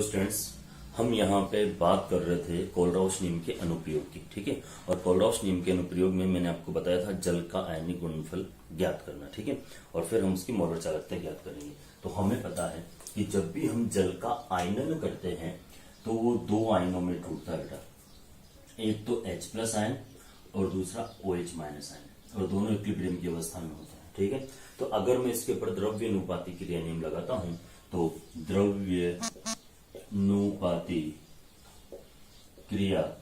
Students, हम यहाँ पे बात कर रहे थे कोलराउस नियम के अनुप्रयोग की। ठीक है, और कोलराउस नियम के अनुप्रयोग में मैंने आपको बताया था जल का आयनिक गुणनफल ज्ञात करना। ठीक है, और फिर हम उसकी मोलर चालकता ज्ञात करेंगे। तो हमें पता है कि जब भी हम जल का आयनन करते हैं तो वो दो आयनों में टूटता है बेटा। एक तो H+ आयन और दूसरा OH- आयन, और दोनों इक्विलिब्रियम की अवस्था में होते हैं। ठीक है, तो अगर मैं इसके ऊपर द्रव्य अनुपाती क्रिया नियम लगाता हूं तो द्रव्य अनुपाती क्रिया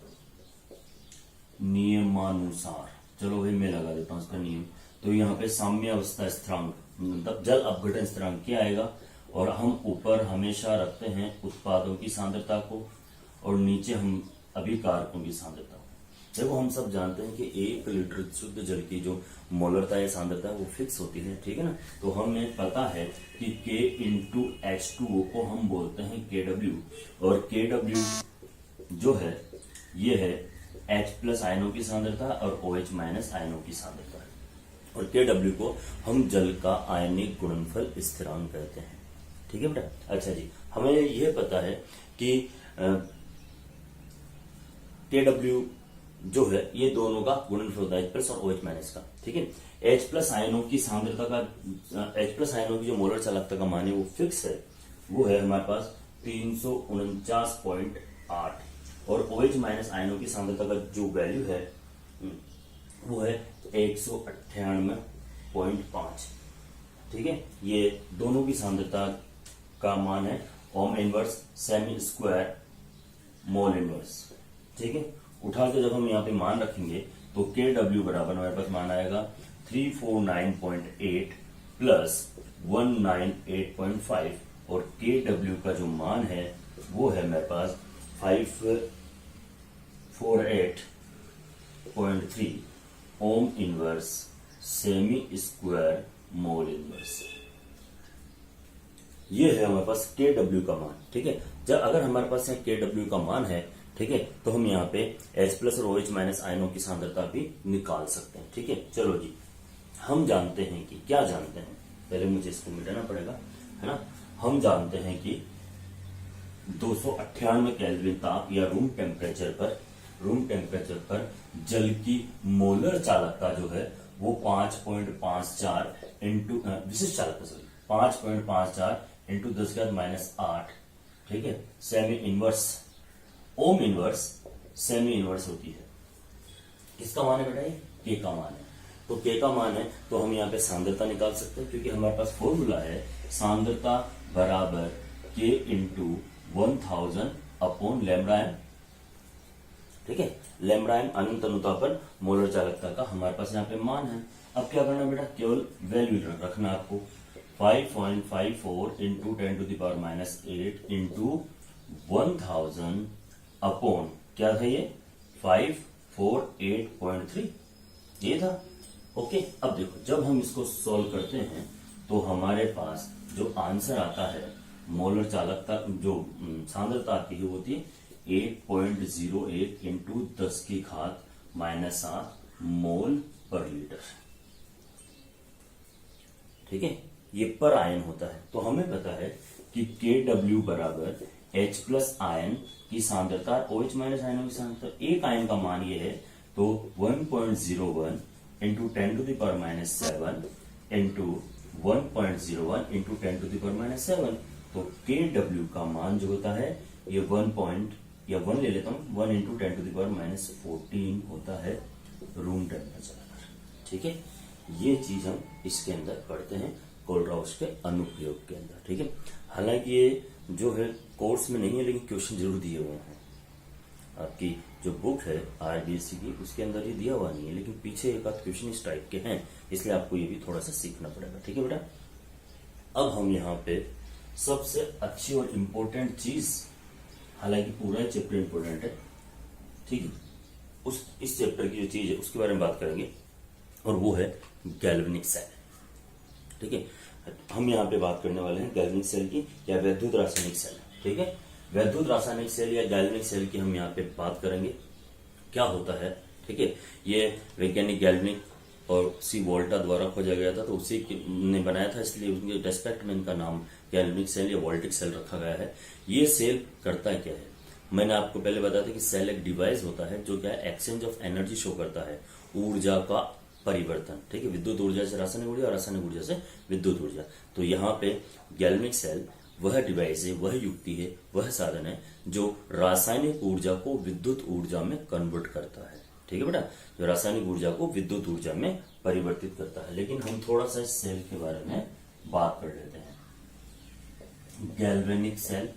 नियमानुसार, चलो भाई मैं लगा देता हूं इसका नियम। तो यहाँ पे साम्य अवस्था स्थिरांक मतलब जल अपघटन स्थिरांक क्या आएगा, और हम ऊपर हमेशा रखते हैं उत्पादों की सांद्रता को और नीचे हम अभिकारकों की सांद्रता को। देखो हम सब जानते हैं कि 1 लीटर शुद्ध जल की जो मोलरता या सांद्रता है वो फिक्स होती है। ठीक है ना, तो हमें पता है कि K इंटू H2O को हम बोलते हैं KW, और KW जो है ये है H+ आयनों की सांद्रता और OH- आयनों की सांद्रता है, और KW को हम जल का आयनिक गुणनफल स्थिरांक कहते हैं। ठीक है बेटा। अच्छा जी, हमें यह पता है कि KW जो है ये दोनों का गुणनफल होता है H+ और OH- का। ठीक है, H+ आयनों की सांद्रता का H+ आयनों की जो मोलर चालकता का मान है वो फिक्स है, वो है हमारे पास 349.8, और OH- आयनों की सांद्रता का जो वैल्यू है वो है 198.5। ठीक है, ये दोनों की सांद्रता का मान है ohm inverse semi square mole inverse. ठीक है, उठा के जब हम यहाँ पे मान रखेंगे तो KW बराबर हमारे पास मान आएगा 349.8 प्लस 198.5, और KW का जो मान है वो है मेरे पास 548.3 ohm inverse semi square mole inverse. ये है हमारे पास KW का मान। ठीक है, जब अगर हमारे पास यहाँ KW का मान है, ठीक है, तो हम यहाँ पे H+ और OH- आयनों की सांद्रता भी निकाल सकते हैं। ठीक है, चलो जी, हम जानते हैं कि क्या जानते हैं, पहले मुझे इसको मिटाना पड़ेगा, है ना। हम जानते हैं कि 298 केल्विन ताप या रूम टेम्परेचर पर जल की मोलर चालकता जो है वो 5.54 इंटू विशिष्ट चालकता 5.54 इंटू 10⁻⁸। ठीक है, semi inverse ohm inverse semi inverse होती है। किसका मान है बेटा? ये K का मान है। तो K का मान है तो हम यहाँ पे सांद्रता निकाल सकते हैं, क्योंकि हमारे पास फॉर्मूला है सांद्रता बराबर K इंटू 1000 अपॉन λm। ठीक है, λm अनंत अनुतापन मोलर चालकता का हमारे पास यहाँ पे मान है। अब क्या करना बेटा, केवल वैल्यू रखना आपको 5.54 इंटू 10⁻⁸ इंटू 1000 अपॉन क्या था ये 548.3 ये था। ओके, अब देखो जब हम इसको सॉल्व करते हैं तो हमारे पास जो आंसर आता है मोलर चालकता जो सांद्रता आती है वो होती है 8.01 इंटू 10⁻⁷ मोल पर लीटर। ठीक है, ये पर आयन होता है। तो हमें पता है कि KW बराबर H+ आयन की सांद्रता OH- आयनों की सांद्रता, एक आयन का मान ये है तो 1.01 इंटू 10⁻⁷ इंटू 1.01 इंटू 10⁻⁷। तो KW का मान जो होता है ये 1 ले लेता हूं, 1 इंटू 10⁻14 होता है रूम टेम्परेचर। ठीक है, ये चीज हम इसके अंदर पढ़ते हैं कोलराउस के अनुप्रयोग के अंदर। ठीक है, हालांकि ये जो है कोर्स में नहीं है लेकिन क्वेश्चन जरूर दिए हुए हैं। आपकी जो बुक है RBSc की उसके अंदर ये दिया हुआ नहीं है, लेकिन पीछे एक आध क्वेश्चन इस टाइप के हैं, इसलिए आपको ये भी थोड़ा सा सीखना पड़ेगा। ठीक है बेटा, अब हम यहाँ पे सबसे अच्छी और इम्पोर्टेंट चीज, हालांकि पूरा चैप्टर इंपोर्टेंट है, ठीक है, इस चैप्टर की जो चीज है उसके बारे में बात करेंगे, और वो है गैल्वेनिक सेल। ठीक है, हम यहाँ पे बात करने वाले हैं गैल्वेनिक सेल की या वैद्युत रासायनिक सेल। ठीक है, वैद्युत रासायनिक सेल या गैल्वेनिक सेल की हम यहाँ पे बात करेंगे, क्या होता है। ठीक है, ये वैज्ञानिक गैल्वेनिक और सी वोल्टा द्वारा खोजा गया था, तो उसी ने बनाया था, इसलिए उनके रेस्पेक्ट में इनका नाम गैल्वेनिक सेल या वोल्टिक सेल रखा गया है। ये सेल करता क्या है, मैंने आपको पहले बताया था कि सेल एक डिवाइस होता है जो क्या एक्सचेंज ऑफ एनर्जी शो करता है, ऊर्जा का परिवर्तन, ठीक है, विद्युत ऊर्जा से रासायनिक ऊर्जा और रासायनिक ऊर्जा से विद्युत ऊर्जा। तो यहाँ पे गैल्वेनिक सेल वह डिवाइस है, वह युक्ति है, वह साधन है जो रासायनिक ऊर्जा को विद्युत ऊर्जा में कन्वर्ट करता है, ठीक है बेटा, जो रासायनिक ऊर्जा को विद्युत ऊर्जा में परिवर्तित करता है। लेकिन हम थोड़ा सा इस सेल के बारे में बात कर लेते हैं। गैल्वेनिक सेल,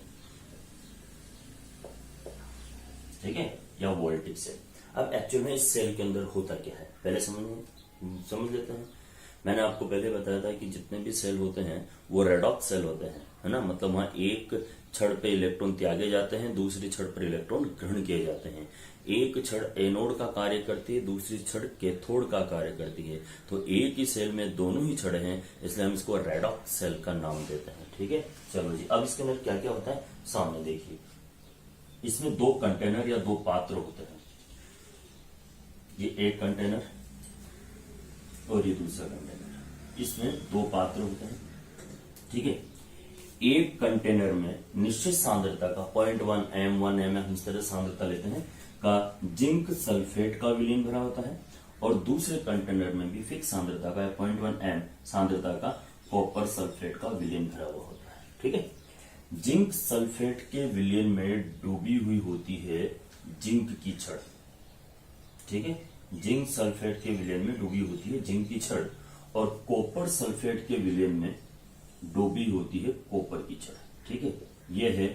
ठीक है, या वोल्टिक सेल। अब एक्चुअल में इस सेल के अंदर होता क्या है पहले समझ लेते हैं। मैंने आपको पहले बताया था कि जितने भी सेल होते हैं वो रेडॉक्स सेल होते हैं, है ना, मतलब वहां एक छड़ पे इलेक्ट्रॉन त्यागे जाते हैं, दूसरी छड़ पर इलेक्ट्रॉन ग्रहण किए जाते हैं। एक छड़ एनोड का कार्य करती है, दूसरी छड़ कैथोड का कार्य करती है। तो एक ही सेल में दोनों ही छड़े हैं, इसलिए हम इसको रेडॉक्स सेल का नाम देते हैं, ठीक है। चलो जी, अब इसके अंदर क्या क्या होता है सामने देखिए। इसमें दो कंटेनर या दो पात्र होते हैं, ये एक कंटेनर और ये दूसरा कंटेनर, इसमें दो पात्र होते हैं, ठीक है। एक कंटेनर में निश्चित सांद्रता का 0.1 m 1 m हम इस तरह सांद्रता लेते हैं का जिंक सल्फेट का विलयन भरा होता है, और दूसरे कंटेनर में भी फिक्स सांद्रता का 0.1 m सांद्रता का कॉपर सल्फेट का विलयन भरा हुआ होता है, ठीक है। जिंक सल्फेट के विलयन में डूबी हुई होती है जिंक की छड़, ठीक है, जिंक सल्फेट के विलयन में डूबी होती है जिंक की छड़, और कॉपर सल्फेट के विलयन में डूबी होती है कॉपर की छड़, ठीक है। यह है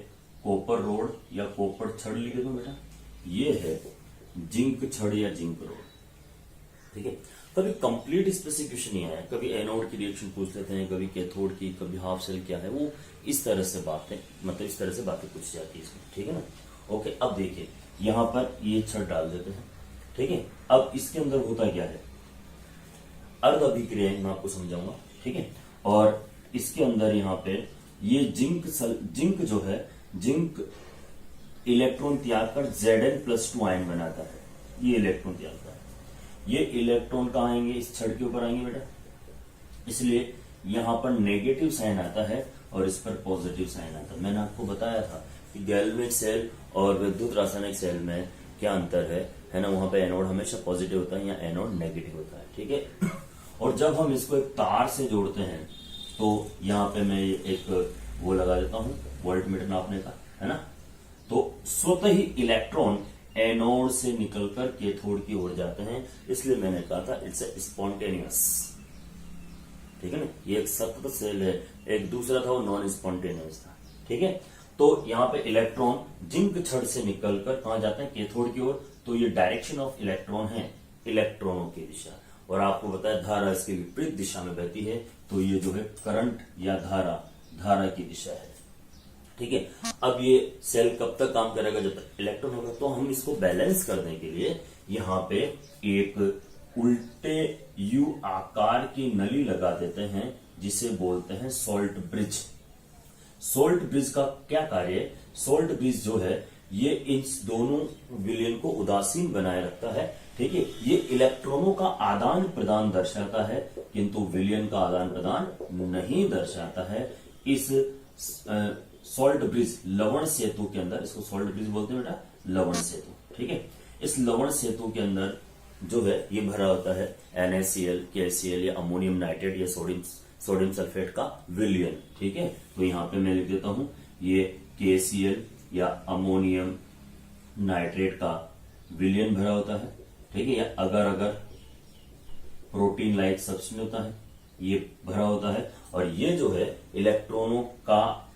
कॉपर रोड या कॉपर छड़ लिखे दो बेटा, ये है जिंक छड़ या जिंक रोड, ठीक है। कभी कंप्लीट स्पेसिफिकेशन नहीं आया, कभी एनोड की रिएक्शन पूछ लेते हैं, कभी कैथोड की, कभी हाफ सेल क्या है, वो इस तरह से बातें, मतलब इस तरह से बातें पूछ जाती है इसमें, ठीक है ना। ओके, अब देखिए यहां पर ये छड़ डाल देते हैं, ठीक है। अब इसके अंदर होता क्या है, अर्ध अभिक्रियाएं मैं आपको समझाऊंगा, ठीक है। और इसके अंदर यहाँ पे ये जिंक जो है, जिंक इलेक्ट्रॉन त्याग कर Zn+2 आयन बनाता है, ये इलेक्ट्रॉन त्यागता है। ये इलेक्ट्रॉन कहां आएंगे, इस छड़ के ऊपर आएंगे बेटा, इसलिए यहां पर नेगेटिव साइन आता है और इस पर पॉजिटिव साइन आता है। मैंने आपको बताया था कि गैल्वेनिक सेल और विद्युत रासायनिक सेल में क्या अंतर है ना, वहां पे एनोड हमेशा पॉजिटिव होता है या एनोड नेगेटिव होता है, ठीक है। और जब हम इसको एक तार से जोड़ते हैं तो यहाँ पे मैं एक वो लगा देता हूं वोल्टमीटर नापने का, है ना, तो स्वतः ही इलेक्ट्रॉन एनोड से निकलकर कैथोड की ओर जाते हैं, इसलिए मैंने कहा था इट्स स्पॉन्टेनियस, ठीक है ना। ये एक सतत सेल है, एक दूसरा था वो नॉन स्पॉन्टेनियस था, ठीक है। तो यहाँ पे इलेक्ट्रॉन जिंक छड़ से निकलकर कहां जाते हैं, कैथोड की ओर। तो ये डायरेक्शन ऑफ इलेक्ट्रॉन है, इलेक्ट्रॉनों की दिशा, और आपको बताया धारा इसके विपरीत दिशा में बहती है, तो ये जो है करंट या धारा की दिशा है, ठीक है। अब ये सेल कब तक काम करेगा, जब तक इलेक्ट्रॉन होगा। तो हम इसको बैलेंस करने के लिए यहाँ पे एक उल्टे यू आकार की नली लगा देते हैं, जिसे बोलते हैं सोल्ट ब्रिज। सोल्ट ब्रिज का क्या कार्य है, सोल्ट ब्रिज जो है ये इन दोनों विलयन को उदासीन बनाए रखता है, ठीक है। ये इलेक्ट्रॉनों का आदान प्रदान दर्शाता है, किंतु विलयन का आदान प्रदान नहीं दर्शाता है। इस सॉल्ट ब्रिज, लवण सेतु के अंदर, इसको सॉल्ट ब्रिज बोलते हैं बेटा, लवण सेतु, ठीक है। इस लवण सेतु के अंदर जो है ये भरा होता है NaCl, KCl या अमोनियम नाइट्रेट या सोडियम सल्फेट का विलयन, ठीक है। तो यहां पे मैं लिख देता हूं ये KCl या अमोनियम नाइट्रेट का विलयन भरा होता है, ठीक है। या अगर प्रोटीन लाइक सब्सटेंस होता है, ये भरा होता है, और ये जो है इलेक्ट्रॉनों का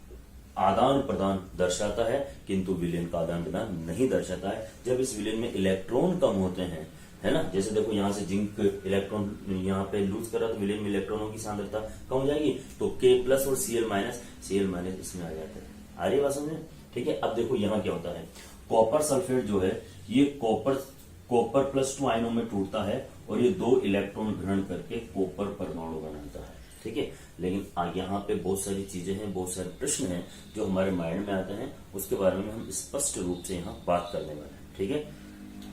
आदान प्रदान दर्शाता है, किंतु विलयन का आदान प्रदान नहीं दर्शाता है। जब इस विलयन में इलेक्ट्रॉन कम होते हैं, है ना, जैसे देखो यहां से जिंक इलेक्ट्रॉन यहाँ पे लूज कर रहा, तो विलयन में इलेक्ट्रॉनों की सांद्रता कम हो जाएगी, तो K+ और Cl- इसमें आ जाते हैं। आ रही बात समझे, ठीक है। अब देखो यहाँ क्या होता है, कॉपर सल्फेट जो है ये कॉपर +2 आयनों में टूटता है, और ये 2 इलेक्ट्रॉन ग्रहण करके कॉपर परमाणु बनाता है, ठीक है। लेकिन यहाँ पे बहुत सारी चीजें हैं, बहुत सारे प्रश्न हैं जो हमारे माइंड में आते हैं, उसके बारे में हम स्पष्ट रूप से यहाँ बात करने वाले हैं, ठीक है।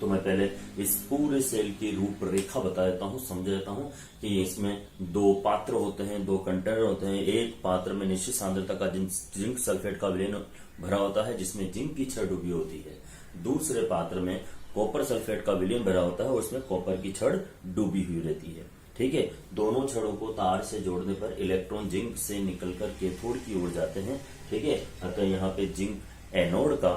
तो मैं पहले इस पूरे सेल की रूपरेखा बता देता हूँ, समझा देता हूँ कि इसमें दो पात्र होते हैं, दो कंटेनर होते हैं। एक पात्र में निश्चित सांद्रता का जिंक सल्फेट का विलयन भरा होता है जिसमें जिंक की छड़ डूबी होती है। दूसरे पात्र में कॉपर सल्फेट का विलयन भरा होता है और उसमें कॉपर की छड़ डूबी हुई रहती है। ठीक है, दोनों छड़ों को तार से जोड़ने पर इलेक्ट्रॉन जिंक से निकलकर कैथोड की ओर जाते हैं। ठीक है, अतः यहाँ पे जिंक एनोड का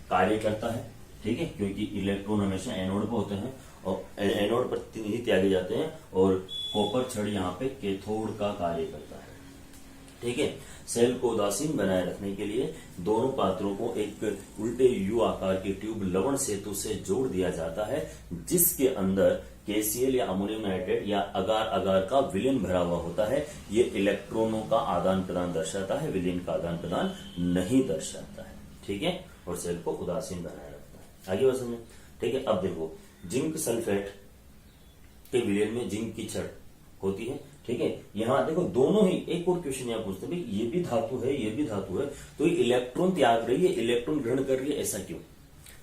कार्य करता है। ठीक है, क्योंकि इलेक्ट्रॉन हमेशा एनोड पर होते हैं और एनोड पर ही त्यागे जाते हैं और कॉपर छड़ यहाँ पे कैथोड का कार्य करता है। ठीक है, सेल को उदासीन बनाए रखने के लिए दोनों पात्रों को एक उल्टे यू आकार की ट्यूब लवण सेतु से जोड़ दिया जाता है जिसके अंदर केसीएल या अमोनियम नाइट्रेट या अगार अगार का विलयन भरा हुआ होता है। ये इलेक्ट्रॉनों का आदान प्रदान दर्शाता है, विलयन का आदान प्रदान नहीं दर्शाता है। ठीक है, और सेल को उदासीन बनाए रखता है। आगे बात समझे। ठीक है, अब देखो जिंक सल्फेट के विलयन में जिंक की छड़ होती है। ठीक है, यहाँ देखो दोनों ही, एक और क्वेश्चन यहाँ पूछते हैं ये भी धातु है ये भी धातु है, तो ये इलेक्ट्रॉन त्याग रही है इलेक्ट्रॉन ग्रहण कर रही है, ऐसा क्यों?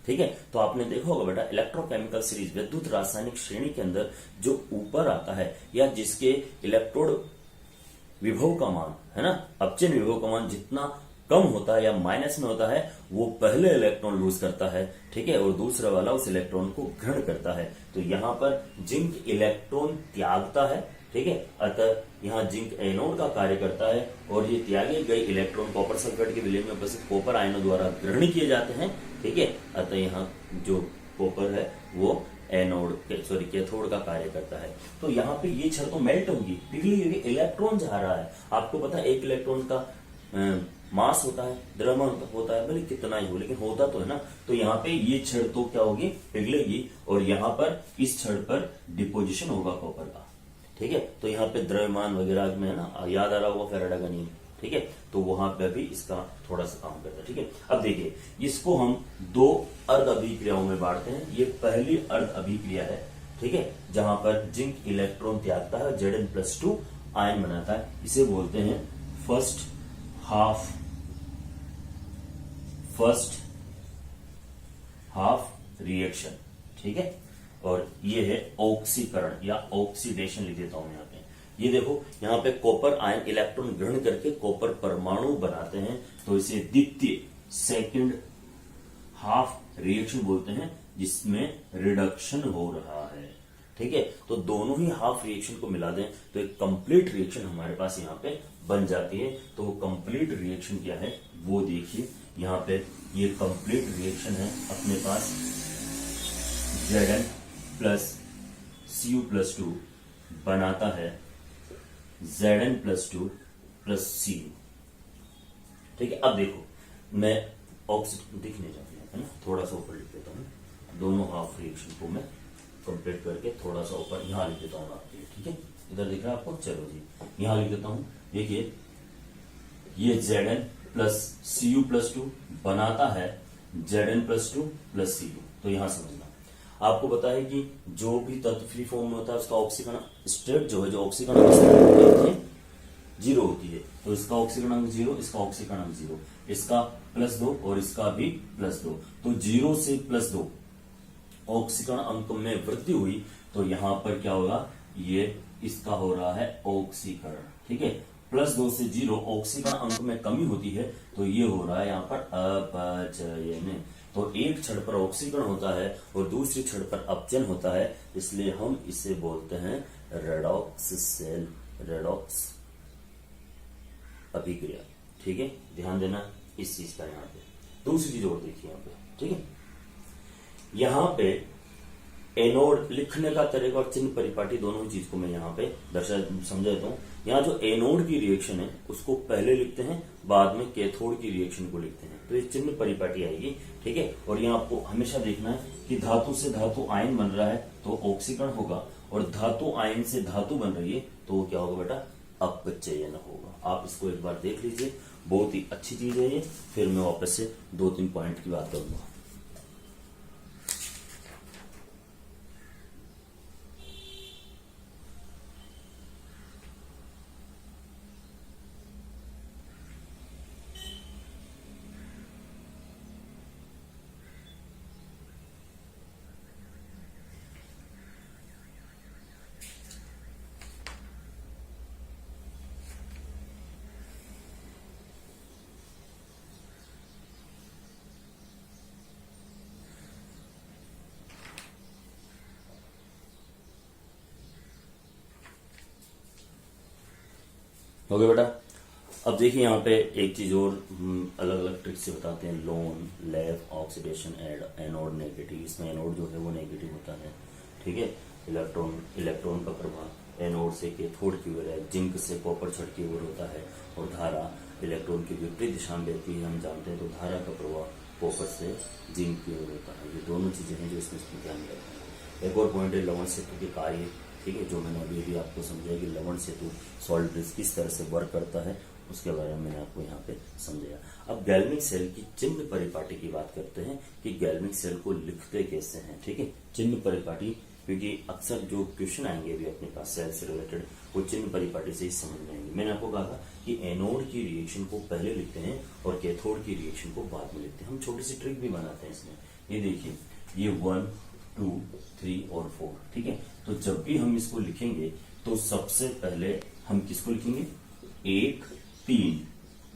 ठीक है, तो आपने देखा होगा बेटा इलेक्ट्रोकेमिकल सीरीज विद्युत रासायनिक श्रेणी के अंदर जो ऊपर आता है या जिसके इलेक्ट्रोड विभव का मान है ना, अपचयन विभव का मान जितना कम होता है या माइनस में होता है वो पहले इलेक्ट्रॉन लूज करता है। ठीक है, और दूसरा वाला उस इलेक्ट्रॉन को ग्रहण करता है। तो यहाँ पर जिंक इलेक्ट्रॉन त्यागता है। ठीक है, अतः यहाँ जिंक एनोड का कार्य करता है और ये त्यागे गए इलेक्ट्रॉन कॉपर सल्फेट के विलयन में उपस्थित कॉपर आयनों द्वारा ग्रहण किए जाते हैं। ठीक है, अतः यहाँ जो कॉपर है वो एनोड कैथोड का कार्य करता है। तो यहाँ पे ये छड़ तो मेल्ट होगी, पिघली होगी, इलेक्ट्रॉन जा रहा है। आपको पता है एक इलेक्ट्रॉन का मास होता है, द्रव्यमान होता है, भले कितना ही हो लेकिन होता तो है ना। तो यहाँ पे ये छड़ तो क्या होगी, पिघलेगी और यहाँ पर इस छड़ पर डिपोजिशन होगा कॉपर का। ठीक है, तो यहाँ पे द्रव्यमान वगैरह में है ना, याद आ रहा होगा फैराडे का नियम। ठीक है, तो वहां पे भी इसका थोड़ा सा काम करता है। ठीक है, अब देखिए इसको हम दो अर्ध अभिक्रियाओं में बांटते हैं। ये पहली अर्ध अभिक्रिया है। ठीक है, जहां पर जिंक इलेक्ट्रॉन त्यागता है और Zn+2 आयन बनाता है, इसे बोलते हैं फर्स्ट हाफ रिएक्शन। ठीक है, और ये है ऑक्सीकरण या ऑक्सीडेशन लिख देता हूं यहाँ पे। ये देखो यहाँ पे कॉपर आयन इलेक्ट्रॉन ग्रहण करके कॉपर परमाणु बनाते हैं, तो इसे द्वितीय सेकंड हाफ रिएक्शन बोलते हैं जिसमें रिडक्शन हो रहा है। ठीक है, तो दोनों ही हाफ रिएक्शन को मिला दें तो एक कंप्लीट रिएक्शन हमारे पास यहाँ पे बन जाती है। तो वो कंप्लीट रिएक्शन क्या है वो देखिए, यहाँ पे ये कंप्लीट रिएक्शन है अपने पास Zn+Cu+2 बनाता है Zn+2 + Cu। ठीक है, अब देखो मैं ऑक्सीजन दिख नहीं जाती है ना, थोड़ा सा ऊपर लिख देता हूं। दोनों हाफ रिएक्शन को मैं कंप्लीट करके थोड़ा सा ऊपर यहां लिख देता हूं आपके लिए। ठीक है, इधर दिख रहा है आपको, चलो जी यहां लिख देता हूं। देखिए ये Zn+Cu+2 बनाता है Zn+2 + Cu। तो यहां समझना, आपको पता है कि जो भी तत्व फ्री फॉर्म में होता है उसका ऑक्सीकरण स्टेट जो है, जो ऑक्सीकरण अवस्था है जीरो होती है। तो इसका ऑक्सीकरण अंक 0, इसका ऑक्सीकरण अंक 0, इसका +2 और इसका भी +2। तो 0 से +2 ऑक्सीकरण अंक में वृद्धि हुई तो यहां पर क्या होगा, ये इसका हो रहा है ऑक्सीकरण। ठीक है, +2 से 0 ऑक्सीकरण अंक में कमी होती है तो ये हो रहा है यहाँ पर अपचयन। तो एक छड़ पर ऑक्सीकरण होता है और दूसरी छड़ पर अपचयन होता है, इसलिए हम इसे बोलते हैं रेडॉक्स सेल, रेडॉक्स अभिक्रिया। ठीक है, ध्यान देना इस चीज का। यहाँ पे दूसरी चीज और देखिए यहाँ पे। ठीक है, यहाँ पे एनोड लिखने का तरीका और चिन्ह परिपाटी दोनों ही चीज को मैं यहाँ पे समझा देता हूँ। यहाँ जो एनोड की रिएक्शन है उसको पहले लिखते हैं, बाद में कैथोड की रिएक्शन को लिखते हैं, तो ये चिन्ह परिपाटी आएगी। ठीक है, और यहाँ आपको हमेशा देखना है कि धातु से धातु आयन बन रहा है तो ऑक्सीकरण होगा, और धातु आयन से धातु बन रही है तो क्या होगा बेटा, अपचयन होगा। आप इसको एक बार देख लीजिए, बहुत ही अच्छी चीज है ये। फिर मैं वापस से 2-3 पॉइंट की बात करूंगा। हो गया बेटा। अब देखिए यहाँ पे एक चीज और अलग अलग ट्रिक से बताते हैं। Loan, lab, oxidation, anode negative. इसमें एनोड जो है वो नेगेटिव होता है, ठीक है। इलेक्ट्रॉन का प्रभाव एनोड से कैथोड की ओर है, जिंक से कॉपर छड़ की ओर होता है, और धारा इलेक्ट्रॉन की विपरीत दिशा में बहती है, हम जानते हैं। तो धारा का प्रभाव कॉपर से जिंक की ओर होता है। ये दोनों चीजें हैं जो इसमें ध्यान में रखना है। एक और पॉइंट है लवण सेतु के कार्य, ठीक है, जो मैंने अभी भी आपको समझाया कि लवण सेतु सॉल्ट ब्रिज किस तरह से वर्क करता है, उसके बारे में मैंने आपको यहाँ पे समझाया। अब गैल्वेनिक सेल की चिन्ह परिपाटी की बात करते हैं कि गैल्वेनिक सेल को लिखते कैसे हैं, ठीक है। चिन्ह परिपाटी, क्योंकि अक्सर जो क्वेश्चन आएंगे अभी अपने पास सेल से रिलेटेड, वो चिन्ह परिपाटी से ही समझ में आएंगे। मैंने आपको कहा था कि एनोड की रिएक्शन को पहले लिखते हैं और कैथोड की रिएक्शन को बाद में लिखते हैं। हम छोटी सी ट्रिक भी बनाते हैं इसमें। ये देखिए, ये 1, 2, 3 और 4, ठीक है। तो जब भी हम इसको लिखेंगे तो सबसे पहले हम किसको लिखेंगे, 1, 3,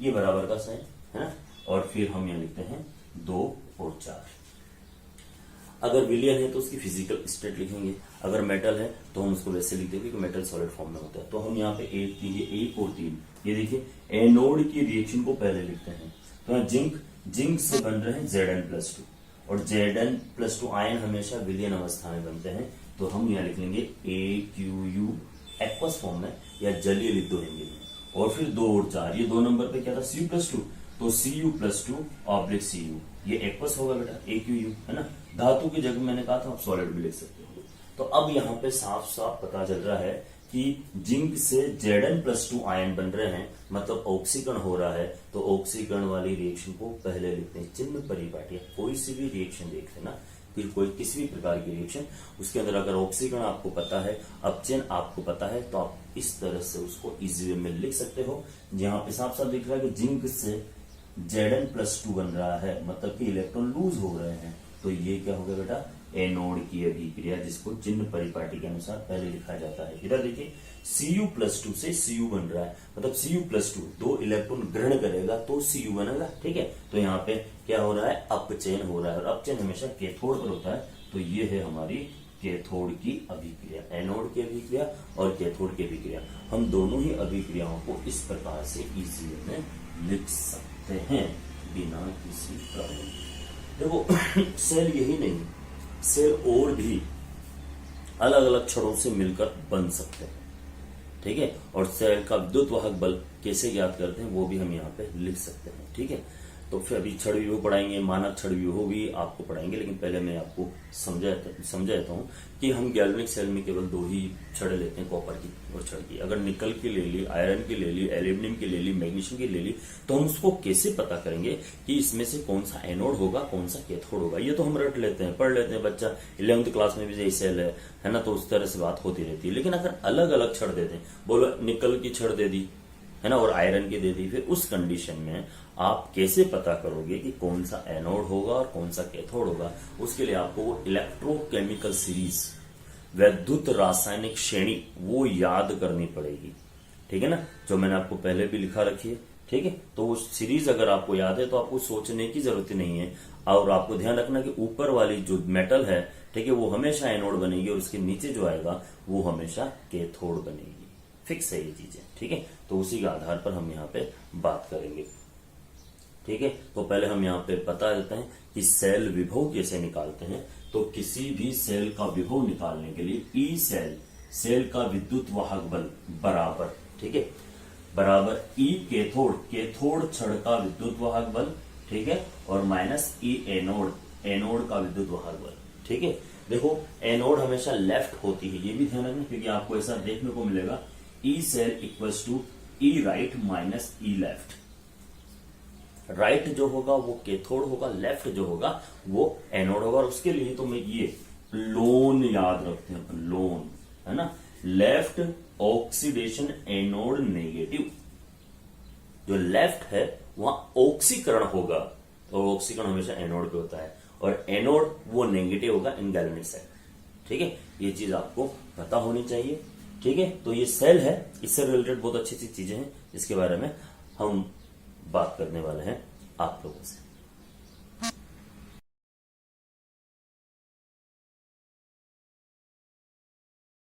ये बराबर का साइन है ना, और फिर हम यहाँ लिखते हैं 2 और 4। अगर विलियन है तो उसकी फिजिकल स्टेट लिखेंगे, अगर मेटल है तो हम उसको वैसे लिख देंगे कि मेटल सॉलिड फॉर्म में होता है। तो हम यहाँ पे 1 और 3, ये देखिए एनोड की रिएक्शन को पहले लिखते हैं। तो यहाँ जिंक से बन रहे हैं Zn+2, और Zn+2 आयन हमेशा विलियन अवस्था में बनते हैं। तो हम यहाँ लिख लेंगे AQU एक्वस फॉर्म में, या जलीय लिख देंगे। और फिर 2 और 4, ये 2 नंबर पे क्या था, Cu+2, तो Cu+2/Cu, ये एक्वस होगा बेटा, AQU है ना। धातु की जगह मैंने कहा था आप सॉलिड भी लिख सकते हो। तो अब यहाँ पे साफ साफ पता चल रहा है कि जिंक से Zn+2 आयन बन रहे हैं, मतलब ऑक्सीकरण हो रहा है। तो ऑक्सीकरण वाली रिएक्शन को पहले लिखते हैं। चिन्ह परिपाटी, कोई सी भी रिएक्शन देखते ना, फिर कोई किसी भी प्रकार की रिएक्शन, उसके अंदर अगर ऑक्सीकरण आपको पता है, अपचयन आपको पता है, तो आप इस तरह से उसको इजी वे में लिख सकते हो। जहां पे साफ साफ दिख रहा है कि जिंक से Zn+2 बन रहा है, मतलब कि इलेक्ट्रॉन लूज हो रहे हैं। तो ये क्या हो गया बेटा, एनोड की अभिक्रिया, जिसको चिन्ह परिपाटी के अनुसार पहले लिखा जाता है। इधर देखिए Cu+2 से Cu बन रहा है, मतलब Cu+2 2 इलेक्ट्रॉन ग्रहण करेगा तो Cu बनेगा, ठीक है। तो यहाँ पे क्या हो रहा है, अपचयन हो रहा है, और अपचयन हमेशा कैथोड पर होता है। तो ये है हमारी कैथोड की अभिक्रिया, एनोड की अभिक्रिया और कैथोड की अभिक्रिया। हम दोनों ही अभिक्रियाओं को इस प्रकार से इजी में लिख सकते हैं बिना किसी प्रॉब्लम। देखो सेल यही नहीं, सेल और भी अलग अलग छड़ों से मिलकर बन सकते हैं, ठीक है। और सेल का विद्युत वाहक बल कैसे ज्ञात करते हैं वो भी हम यहाँ पे लिख सकते हैं, ठीक है। तो फिर अभी छड़ व्यूह पढ़ाएंगे, मानक छड़ व्यूह भी आपको पढ़ाएंगे, लेकिन पहले मैं आपको समझा देता हूँ कि हम गैल्वेनिक सेल में केवल 2 ही छड़ लेते हैं, कॉपर की और छड़ की। अगर निकल की ले ली, आयरन की ले ली, एल्यूमिनियम की ले ली, मैग्नीशियम की ले ली, तो हम उसको कैसे पता करेंगे कि इसमें से कौन सा एनोड होगा, कौन सा कैथोड होगा। ये तो हम रट लेते हैं, पढ़ लेते हैं, बच्चा 11th क्लास में भी यही सेल है ना, तो उस तरह से बात होती रहती है। लेकिन अगर अलग अलग छड़ देते हैं, बोलो निकल की छड़ दे दी है ना, और आयरन की दे दी, फिर उस कंडीशन में आप कैसे पता करोगे कि कौन सा एनोड होगा और कौन सा कैथोड होगा। उसके लिए आपको वो इलेक्ट्रोकेमिकल सीरीज, वैद्युत रासायनिक श्रेणी, वो याद करनी पड़ेगी, ठीक है ना, जो मैंने आपको पहले भी लिखा रखी है, ठीक है। तो वो सीरीज अगर आपको याद है तो आपको सोचने की जरूरत नहीं है। और आपको ध्यान रखना कि ऊपर वाली जो मेटल है, ठीक है, वो हमेशा एनोड बनेगी, और उसके नीचे जो आएगा वो हमेशा कैथोड बनेगी। फिक्स है ये चीजें, ठीक है। तो उसी के आधार पर हम यहाँ पे बात करेंगे, ठीक है। तो पहले हम यहाँ पे बता देते हैं कि सेल विभव कैसे निकालते हैं। तो किसी भी सेल का विभव निकालने के लिए ई सेल का विद्युत वाहक बल बराबर, ठीक है, बराबर ई कैथोड छड़ का विद्युत वाहक बल, ठीक है, और माइनस ई एनोड का विद्युत वाहक बल, ठीक है। देखो एनोड हमेशा लेफ्ट होती है, ये भी ध्यान रखना, क्योंकि आपको ऐसा देखने को मिलेगा E cell equals to E right minus E left. Right जो होगा वो कैथोड होगा, लेफ्ट जो होगा वो एनोड होगा। और उसके लिए तो मैं ये लोन याद रखते हैं, लोन है ना, लेफ्ट ऑक्सीडेशन एनोड नेगेटिव। जो लेफ्ट है वहां ऑक्सीकरण होगा, और ऑक्सीकरण हमेशा एनोड पे होता है, और एनोड वो नेगेटिव होगा इन गैल्वेनिक सेल, ठीक है। ये चीज आपको पता होनी चाहिए, ठीक है। तो ये सेल है, इससे रिलेटेड बहुत अच्छी अच्छी चीजें हैं जिसके बारे में हम बात करने वाले हैं आप लोगों से।